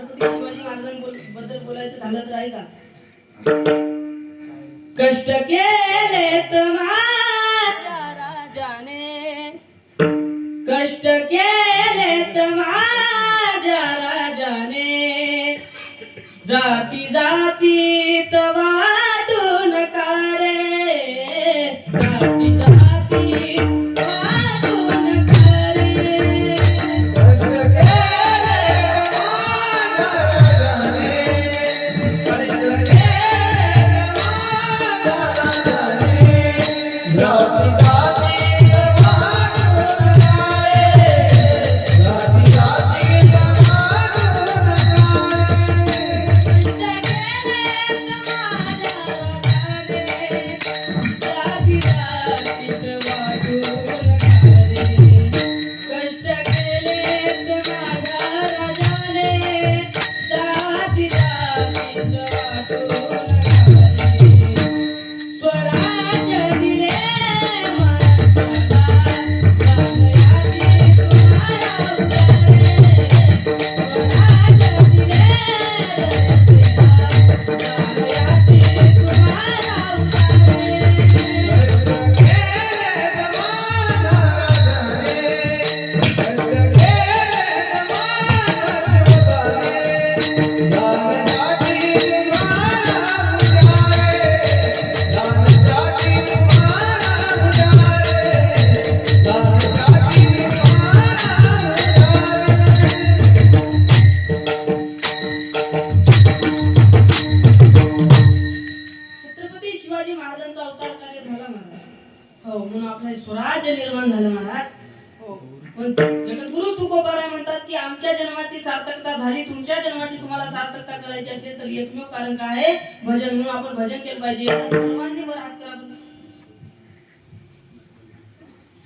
छत्रपती शिवाजी महाराजांबद्दल बोलायचं झालं तर ऐका. कष्ट केलेत माझ्या राजाने, कष्ट केलेत माझ्या राजाने, जाती जातीत वाटून कारे, जाती जातीत वाटून कारे. कष्ट केले माझ्या राजाने, कष्ट केले माझ्या राजाने, जाती जातीत वाटून कारे, जाती जातीत वाटून छत्रपती शिवाजी महाराजांचा अवतार कार्य झाला महाराज. हो, म्हणून आपलं स्वराज्य निर्माण झालं महाराज. हो, पण जगद्गुरु तुकोबाराय म्हणतात की आमच्या जन्माची सार्थकता झाली, तुमच्या जन्माची तुम्हाला सार्थकता करायची असेल तर एकमेव कारण काय आहे? भजन. म्हणून आपण भजन केलं पाहिजे. सर्वांनी वर हात करा.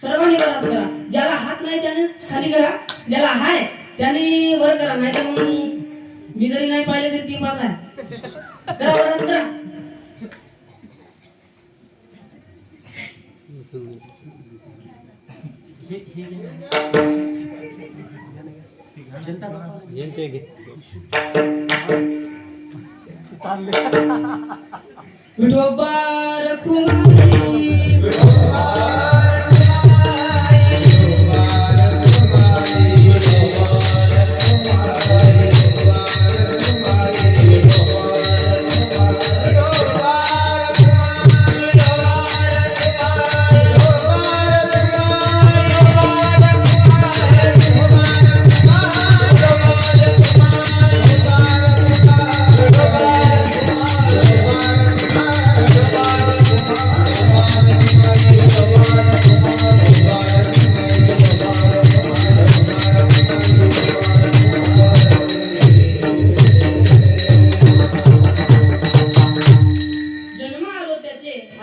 सर्वांनी वर हात करा. ज्याला हात नाही त्याने खाली करा, ज्याला हाय त्याने वर करा. नाही तर मग मी जरी नाही पाहिले तरी ती पाहत आहे. करा, वर हात करा. विठोबा रखुमाई,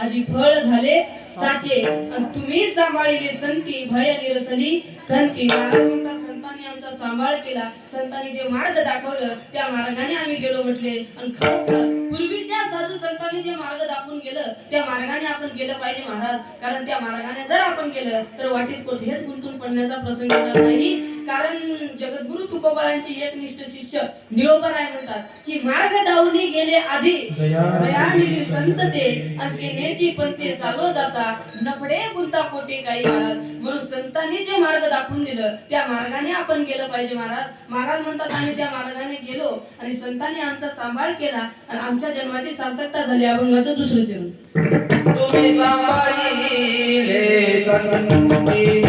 आजी फळ झाले साचे, आणि तुम्ही सांभाळिले संती, भय निरसली खंती. महाराज म्हणतात संतांनी आमचा सांभाळ केला, संतांनी जे मार्ग दाखवलं त्या मार्गाने आम्ही गेलो म्हटले. आणि खरोखर पूर्वीच्या साधू संतांनी जे मार्ग दाखवून गेलं त्या मार्गाने आपण गेलं पाहिजे महाराज. कारण त्या मार्गाने जर आपण गेलं तर वाटेत कुठेच गुंतून पडण्याचा प्रसंग येणार नाही. कारण जगद्गुरु तुकोबारांचे एकनिष्ठ शिष्य निळोबाराय म्हणतात की मार्ग दावणी गेले आधी, दयानिधी संत ते, आणि केण्याची पंथे चालू जाता, नफडे गुंता कोटे काही महाराज. म्हणून संतांनी जे मार्ग दाखवून दिलं त्या मार्गाने आपण गेलं पाहिजे महाराज. महाराज म्हणतात आम्ही त्या मार्गाने गेलो आणि संतांनी आमचा सांभाळ केला आणि आमच्या जन्माची सार्थकता झाली. अभंगाचं दुसरं चरण. तुम्ही सांभाळिले संती,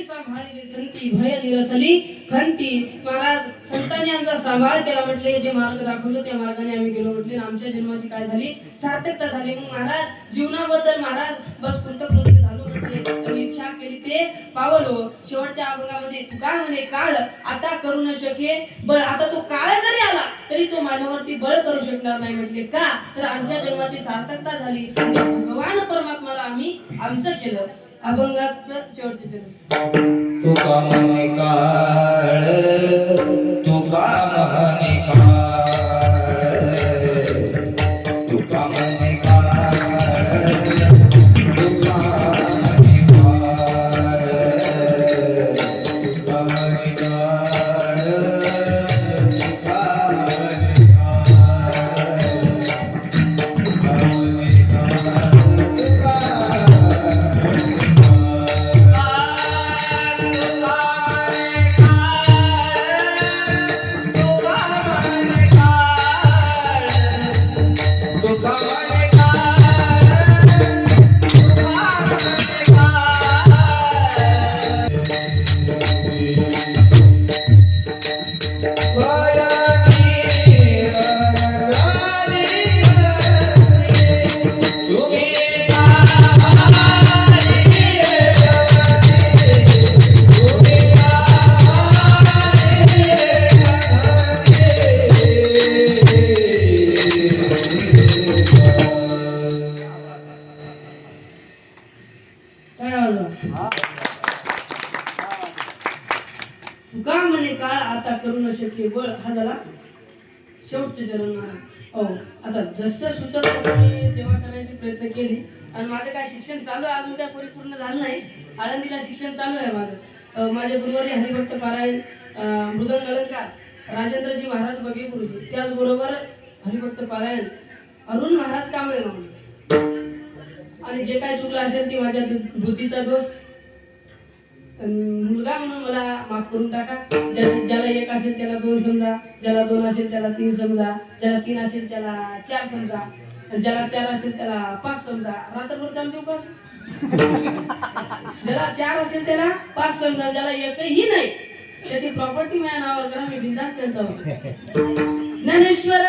सांभाळिले संती भय निरसली खंती. महाराज संतांनी आमचा सांभाळ केला म्हटले, जे मार्ग दाखवलं त्या मार्गाने आम्ही गेलो म्हटले, आणि आमच्या जन्माची काय झाली सार्थकता झाली. मग महाराज जीवनाबद्दल महाराज बस कृतकृत्य झालो म्हटले, आणि इच्छा केली ते पावलो. शेवटच्या अभंगामध्ये तुका म्हणे काळ आता करू न शके बळ. आता तो काळ जरी आला तरी तो माझ्यावरती बळ करू शकणार नाही म्हटले. का तर आमच्या जन्माची सार्थकता झाली, आणि त्या भगवान परमात्माला आम्ही आमचं केलं. अभंगाचं शेवटचे चरण. तुका म्हणे काळ तुका म्हणे काळ तुका म्हणे काळ तुका म्हणे काळ तुका म्हणे काळ तुका म्हणे तुका म्हणे काळ आता करू न शके बळ. हा झाला शेवटचे चरण महाराज. हो, आता जसं सुचत तसं मी सेवा करण्याची प्रयत्न केली, आणि माझं काय शिक्षण चालू आहे, अजून काय परिपूर्ण झालं नाही. आळंदीला शिक्षण चालू आहे माझं. माझे गुरुवारी हरिभक्त पारायण, मृदंग अलंकार राजेंद्रजी महाराज बगे गुरुजी, त्याचबरोबर हरिभक्त पारायण अरुण महाराज कांबळे मामा. आणि जे काय चुकलं असेल ते माझ्या बुद्धीचा दोष, मुलगा म्हणून मला माफ करून टाका. ज्याला एक असेल त्याला दोन समजा, ज्याला दोन असेल त्याला तीन समजा, ज्याला तीन असेल त्याला चार समजा, आणि ज्याला चार असेल त्याला पाच समजा. रात्रभर चालते उपास. ज्याला चार असेल त्याला पाच समजा, ज्याला एकही नाही त्याची प्रॉपर्टी माझ्या नावावर करा, मी बिंदास त्यांचा ज्ञानेश्वर